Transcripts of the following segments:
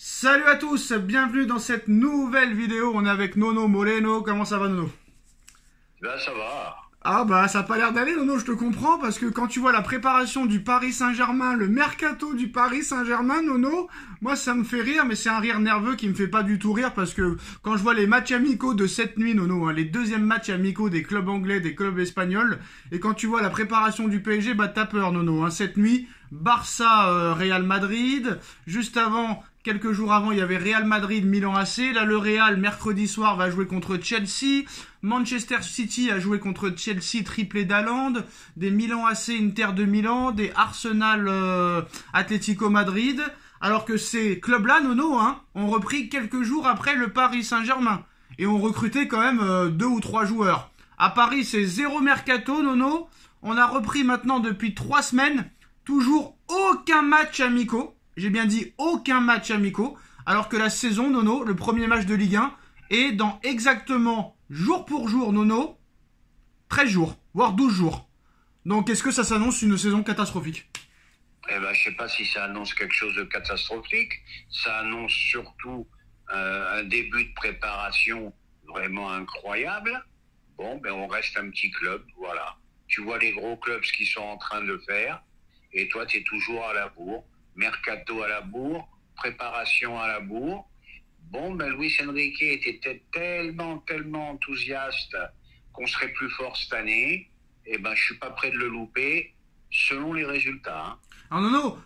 Salut à tous, bienvenue dans cette nouvelle vidéo. On est avec Nono Moreno. Comment ça va, Nono? Ben ça va. Ah bah ça a pas l'air d'aller, Nono, je te comprends, parce que quand tu vois la préparation du Paris Saint-Germain, le mercato du Paris Saint-Germain, Nono, moi ça me fait rire, mais c'est un rire nerveux qui me fait pas du tout rire, parce que quand je vois les matchs amicaux de cette nuit, Nono, les deuxièmes matchs amicaux des clubs anglais, des clubs espagnols, et quand tu vois la préparation du PSG, bah t'as peur, Nono. Cette nuit, Barça, Real Madrid, juste avant... Quelques jours avant, il y avait Real Madrid, Milan AC. Là, le Real, mercredi soir, va jouer contre Chelsea. Manchester City a joué contre Chelsea, triplé d'Haaland. Des Milan AC, Inter de Milan. Des Arsenal, Atlético Madrid. Alors que ces clubs-là, Nono, ont repris quelques jours après le Paris Saint-Germain. Et ont recruté quand même 2 ou 3 joueurs. À Paris, c'est zéro mercato, Nono. On a repris maintenant depuis 3 semaines. Toujours aucun match amicaux. J'ai bien dit aucun match amicaux, alors que la saison, Nono, le premier match de Ligue 1, est dans exactement, jour pour jour, Nono, 13 jours, voire 12 jours. Donc, est-ce que ça s'annonce une saison catastrophique? Eh ben, je sais pas si ça annonce quelque chose de catastrophique. Ça annonce surtout un début de préparation vraiment incroyable. Bon, ben on reste un petit club, voilà. Tu vois les gros clubs ce qu'ils sont en train de faire, et toi, tu es toujours à la bourre. Mercato à la bourre, préparation à la bourre. Bon, ben Luis Enrique était tellement enthousiaste qu'on serait plus fort cette année. Et ben, je suis pas prêt de le louper selon les résultats. Alors non,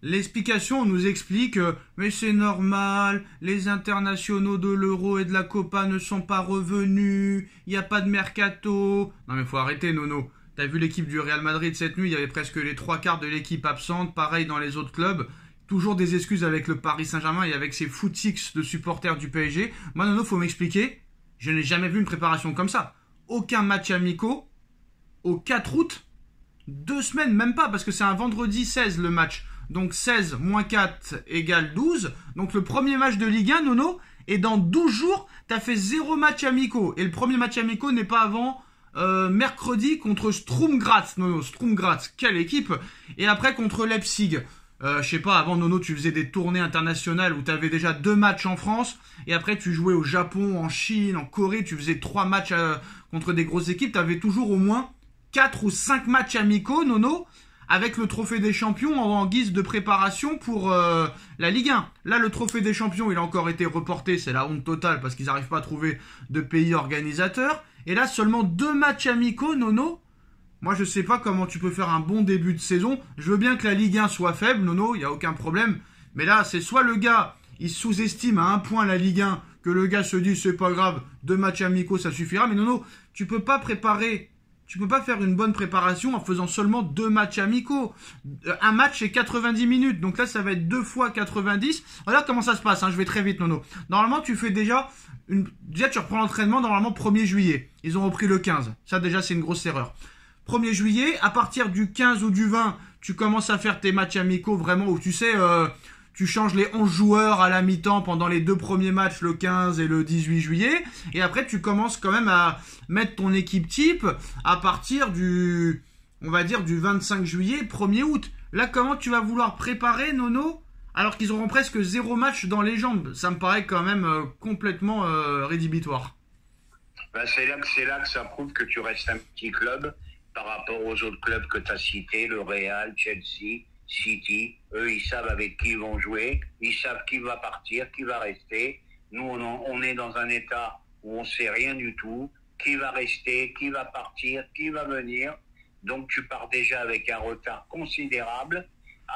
l'explication, on nous explique, mais c'est normal, les internationaux de l'Euro et de la Copa ne sont pas revenus, il n'y a pas de mercato. Non mais faut arrêter, Nono. T'as vu l'équipe du Real Madrid cette nuit, il y avait presque les 3/4 de l'équipe absente, pareil dans les autres clubs. Toujours des excuses avec le Paris Saint-Germain et avec ses footix de supporters du PSG. Moi, Nono, faut m'expliquer, je n'ai jamais vu une préparation comme ça. Aucun match amicaux au 4 août, 2 semaines, même pas, parce que c'est un vendredi 16 le match. Donc 16 moins 4 égale 12. Donc le premier match de Ligue 1, Nono, et dans 12 jours, t'as fait 0 match amicaux. Et le premier match amicaux n'est pas avant... mercredi contre Sturm Graz. Nono, Sturm Graz, quelle équipe. Et après contre Leipzig. Je sais pas, avant, Nono, tu faisais des tournées internationales où tu avais déjà 2 matchs en France. Et après, tu jouais au Japon, en Chine, en Corée. Tu faisais 3 matchs contre des grosses équipes. Tu avais toujours au moins 4 ou 5 matchs amicaux, Nono, avec le trophée des champions en guise de préparation pour la Ligue 1. Là, le trophée des champions, il a encore été reporté. C'est la honte totale parce qu'ils n'arrivent pas à trouver de pays organisateurs. Et là, seulement 2 matchs amicaux, Nono. Moi, je sais pas comment tu peux faire un bon début de saison. Je veux bien que la Ligue 1 soit faible, Nono, il n'y a aucun problème. Mais là, c'est soit le gars, il sous-estime à 1 point la Ligue 1, que le gars se dit, c'est pas grave, 2 matchs amicaux, ça suffira. Mais Nono, tu peux pas faire une bonne préparation en faisant seulement 2 matchs amicaux. Un match, c'est 90 minutes. Donc là, ça va être 2 fois 90. Regarde comment ça se passe. Je vais très vite, Nono. Normalement, tu fais déjà tu reprends l'entraînement normalement 1er juillet. Ils ont repris le 15. Ça, déjà, c'est une grosse erreur. 1er juillet, à partir du 15 ou du 20, tu commences à faire tes matchs amicaux vraiment où tu sais... tu changes les 11 joueurs à la mi-temps pendant les 2 premiers matchs, le 15 et le 18 juillet. Et après, tu commences quand même à mettre ton équipe type à partir on va dire, du 25 juillet, 1er août. Là, comment tu vas vouloir préparer, Nono, alors qu'ils auront presque 0 match dans les jambes? Ça me paraît quand même complètement rédhibitoire. Ben, c'est là que ça prouve que tu restes un petit club par rapport aux autres clubs que tu as cités, le Real, Chelsea, City. Eux, ils savent avec qui ils vont jouer, ils savent qui va partir, qui va rester. Nous, on est dans un état où on sait rien du tout, qui va rester, qui va partir, qui va venir. Donc, tu pars déjà avec un retard considérable.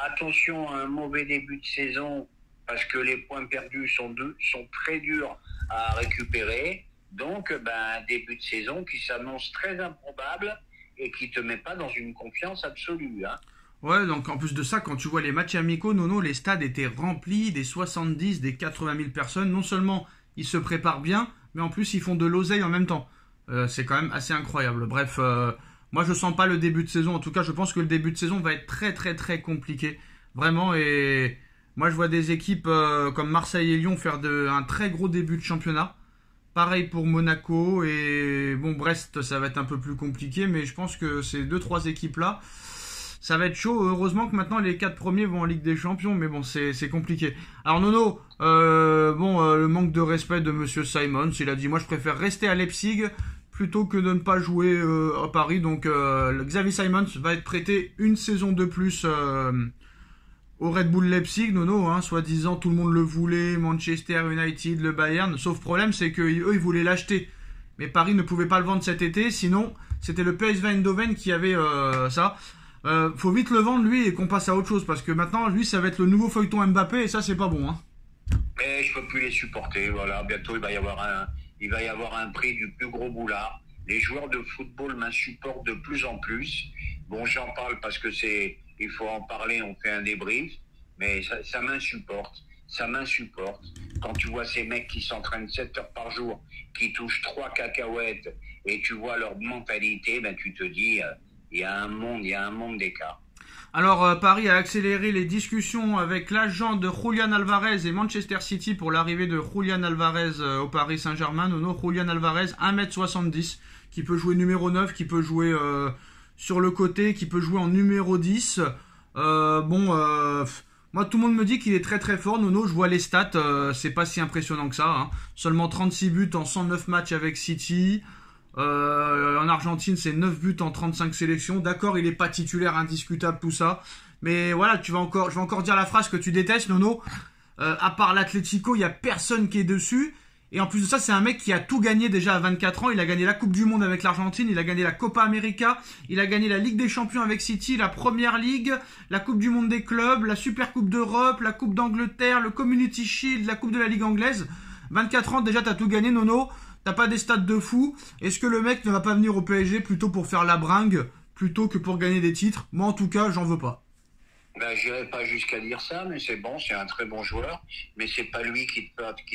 Attention à un mauvais début de saison, parce que les points perdus sont très durs à récupérer. Donc, un début de saison qui s'annonce très improbable et qui te met pas dans une confiance absolue. Ouais, donc en plus de ça, quand tu vois les matchs amicaux, Nono, les stades étaient remplis, des 70, des 80 000 personnes. Non seulement ils se préparent bien, mais en plus ils font de l'oseille en même temps. C'est quand même assez incroyable. Bref, moi je sens pas le début de saison. En tout cas, je pense que le début de saison va être très très très compliqué. Vraiment, et moi je vois des équipes comme Marseille et Lyon faire un très gros début de championnat. Pareil pour Monaco et bon, Brest, ça va être un peu plus compliqué, mais je pense que ces 2-3 équipes-là, ça va être chaud. Heureusement que maintenant les 4 premiers vont en Ligue des Champions, mais bon, c'est compliqué. Alors Nono, le manque de respect de Monsieur Simons, il a dit moi je préfère rester à Leipzig plutôt que de ne pas jouer à Paris. Donc Xavi Simons va être prêté une saison de plus au Red Bull Leipzig, Nono, hein, soi-disant tout le monde le voulait, Manchester United, le Bayern. Sauf problème, c'est qu'eux ils voulaient l'acheter, mais Paris ne pouvait pas le vendre cet été, sinon c'était le PSV Eindhoven qui avait ça. Faut vite le vendre lui et qu'on passe à autre chose parce que maintenant lui ça va être le nouveau feuilleton Mbappé et ça c'est pas bon, hein. Mais je peux plus les supporter. Voilà, bientôt il va y avoir un prix du plus gros boulard. Les joueurs de football m'insupportent de plus en plus. Bon, j'en parle parce que il faut en parler. On fait un débrief, mais ça m'insupporte. Ça m'insupporte. Quand tu vois ces mecs qui s'entraînent 7 heures par jour, qui touchent 3 cacahuètes, et tu vois leur mentalité, ben tu te dis, il y a un monde d'écart. Alors Paris a accéléré les discussions avec l'agent de Julián Alvarez et Manchester City pour l'arrivée de Julián Alvarez au Paris Saint-Germain. Nono, Julián Alvarez, 1m70, qui peut jouer numéro 9, qui peut jouer sur le côté, qui peut jouer en numéro 10. Moi tout le monde me dit qu'il est très très fort. Nono, je vois les stats, c'est pas si impressionnant que ça, hein. Seulement 36 buts en 109 matchs avec City. En Argentine, c'est 9 buts en 35 sélections. D'accord, il est pas titulaire indiscutable, tout ça. Mais voilà, je vais encore dire la phrase que tu détestes, Nono. À part l'Atlético, il y a personne qui est dessus. Et en plus de ça, c'est un mec qui a tout gagné déjà à 24 ans. Il a gagné la Coupe du Monde avec l'Argentine, il a gagné la Copa América, il a gagné la Ligue des Champions avec City, la Première Ligue, la Coupe du Monde des clubs, la Super Coupe d'Europe, la Coupe d'Angleterre, le Community Shield, la Coupe de la Ligue anglaise. 24 ans, déjà, t'as tout gagné, Nono. T'as pas des stats de fou. Est-ce que le mec ne va pas venir au PSG plutôt pour faire la bringue plutôt que pour gagner des titres? Moi, en tout cas, j'en veux pas. Ben, j'irai pas jusqu'à dire ça, mais c'est bon, c'est un très bon joueur. Mais c'est pas lui qui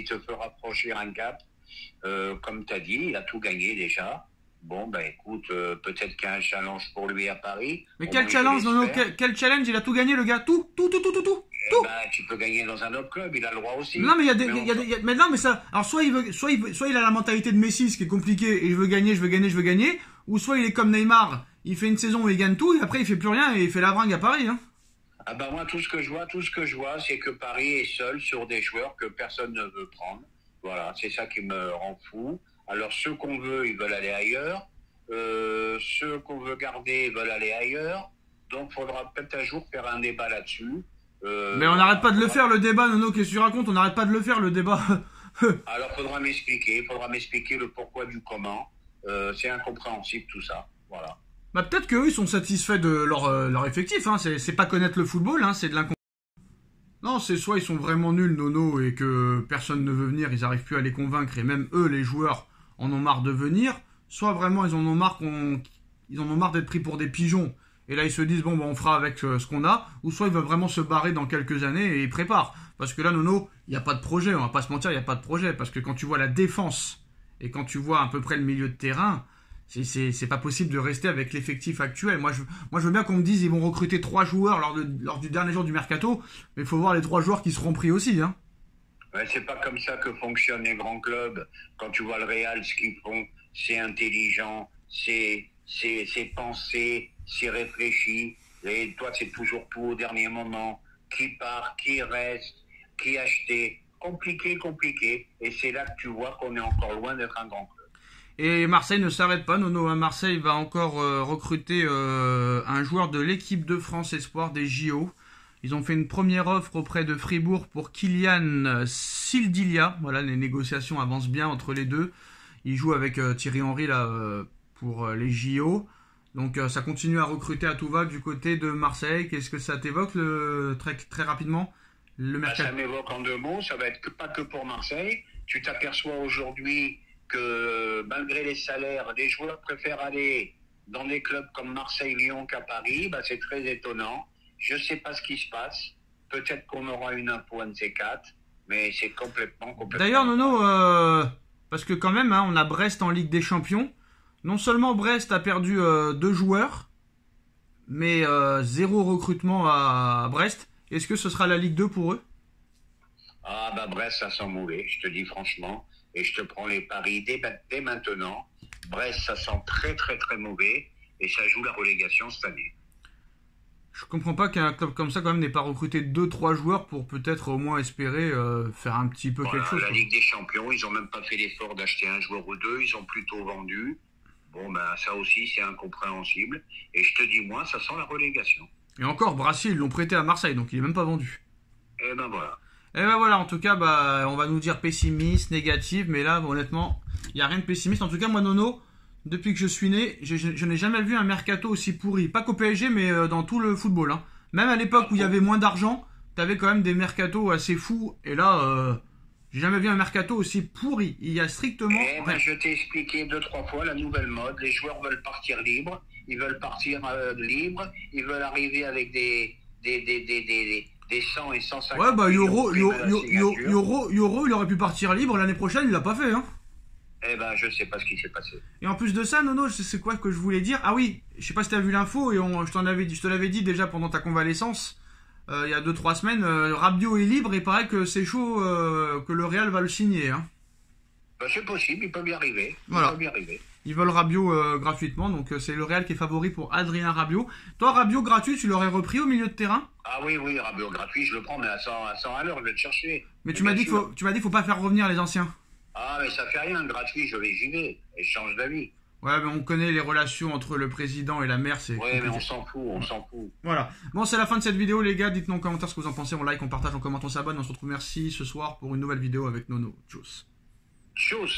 te fera franchir un cap. Comme tu as dit, il a tout gagné déjà. Bon, ben écoute, peut-être qu'il y a un challenge pour lui à Paris. Mais quel challenge, Nono? Quel challenge? Il a tout gagné, le gars. Tout. Eh ben, tu peux gagner dans un autre club, il a le droit aussi. Non, mais mais non, mais ça. Alors, soit il a la mentalité de Messi, ce qui est compliqué, et je veux gagner. Ou soit il est comme Neymar, il fait une saison où il gagne tout, et après il fait plus rien et il fait la bringue à Paris, hein. Ah ben moi, tout ce que je vois, c'est que Paris est seul sur des joueurs que personne ne veut prendre. Voilà, c'est ça qui me rend fou. Alors ceux qu'on veut, ils veulent aller ailleurs. Ceux qu'on veut garder, ils veulent aller ailleurs. Donc il faudra peut-être un jour faire un débat là-dessus. Mais on n'arrête pas de le faire, le débat, Nono, qu'est-ce que tu racontes? On n'arrête pas de le faire, le débat. Alors faudra m'expliquer le pourquoi du comment. C'est incompréhensible tout ça. Voilà. Bah peut-être qu'eux ils sont satisfaits de leur effectif, hein. C'est pas connaître le football, hein, c'est de l'incompréhension. Non, c'est soit ils sont vraiment nuls, Nono, et que personne ne veut venir, ils arrivent plus à les convaincre, et même eux, les joueurs, en ont marre de venir, soit vraiment ils en ont marre d'être pris pour des pigeons, et là ils se disent bon bah on fera avec ce qu'on a, ou soit ils veulent vraiment se barrer dans quelques années et ils préparent. Parce que là, Nono, il n'y a pas de projet, on va pas se mentir, il n'y a pas de projet, parce que quand tu vois la défense, et quand tu vois à peu près le milieu de terrain, c'est pas possible de rester avec l'effectif actuel. Moi je veux bien qu'on me dise ils vont recruter 3 joueurs lors du dernier jour du mercato, mais il faut voir les 3 joueurs qui seront pris aussi, hein. Ouais, c'est pas comme ça que fonctionnent les grands clubs. Quand tu vois le Real, ce qu'ils font, c'est intelligent, c'est pensé, c'est réfléchi. Et toi, c'est toujours tout au dernier moment. Qui part, qui reste, qui acheter. Compliqué. Et c'est là que tu vois qu'on est encore loin d'être un grand club. Et Marseille ne s'arrête pas, Nono. Marseille va encore recruter un joueur de l'équipe de France Espoir des JO. Ils ont fait une première offre auprès de Fribourg pour Kylian Sildilia. Voilà, les négociations avancent bien entre les deux. Il joue avec Thierry Henry là, pour les JO. Donc ça continue à recruter à tout va du côté de Marseille. Qu'est-ce que ça t'évoque très rapidement le mercato? Ça m'évoque en 2 mots. Ça va être pas que pour Marseille. Tu t'aperçois aujourd'hui que malgré les salaires, les joueurs préfèrent aller dans des clubs comme Marseille, Lyon qu'à Paris. Bah, c'est très étonnant. Je ne sais pas ce qui se passe. Peut-être qu'on aura une info un de ces 4, mais c'est complètement... D'ailleurs, Nono, parce que quand même, hein, on a Brest en Ligue des Champions. Non seulement Brest a perdu 2 joueurs, mais 0 recrutement à Brest. Est-ce que ce sera la Ligue 2 pour eux? Ah bah Brest, ça sent mauvais, je te dis franchement. Et je te prends les paris dès maintenant. Brest, ça sent très mauvais. Et ça joue la relégation cette année. Je comprends pas qu'un club comme ça quand même n'ait pas recruté 2-3 joueurs pour peut-être au moins espérer faire un petit peu Voilà, quelque chose. la Quoi. Ligue des Champions, ils ont même pas fait l'effort d'acheter un joueur ou deux, ils ont plutôt vendu. Bon, ben ça aussi, c'est incompréhensible. Et je te dis, moi, ça sent la relégation. Et encore, Brassier, ils l'ont prêté à Marseille, donc il est même pas vendu. Et ben voilà. Et ben voilà, en tout cas, bah, on va nous dire pessimiste, négatif, mais là, honnêtement, il n'y a rien de pessimiste. En tout cas, moi, Nono, depuis que je suis né, je n'ai jamais vu un mercato aussi pourri. Pas qu'au PSG, mais dans tout le football. Hein. Même à l'époque où il y avait moins d'argent, t'avais quand même des mercatos assez fous. Et là, j'ai jamais vu un mercato aussi pourri. Il y a strictement Eh ben, rien. je t'ai expliqué 2-3 fois la nouvelle mode. Les joueurs veulent partir libres. Ils veulent partir libres. Ils veulent arriver avec des 100 et 150 Ouais, bah millions de primes à la signature. Yoro, il aurait pu partir libre l'année prochaine, il l'a pas fait. Hein. Eh ben, je sais pas ce qui s'est passé. Et en plus de ça, Nono, c'est quoi que je voulais dire? Ah oui, je sais pas si t'as vu l'info et je te l'avais dit déjà pendant ta convalescence. Il y a 2-3 semaines, Rabiot est libre et il paraît que c'est chaud que le Real va le signer. Hein. Ben, c'est possible, ils peuvent y arriver. Voilà. Ils peuvent y arriver. Ils veulent Rabiot gratuitement, donc c'est le Real qui est favori pour Adrien Rabiot. Toi, Rabiot gratuit, tu l'aurais repris au milieu de terrain? Ah oui, oui, Rabiot gratuit, je le prends, mais à 100 à l'heure, je vais le chercher. Mais tu m'as dit qu'il faut pas faire revenir les anciens. Ah, mais ça fait rien, gratuit, j'y vais. Et je change d'avis. Ouais, mais on connaît les relations entre le président et la maire, c'est Ouais, mais compliqué. on s'en fout, on s'en fout. Voilà. Bon, c'est la fin de cette vidéo, les gars. Dites-nous en commentaire ce que vous en pensez. On like, on partage, on commente, on s'abonne. On se retrouve merci ce soir pour une nouvelle vidéo avec Nono. Tchuss. Tchuss.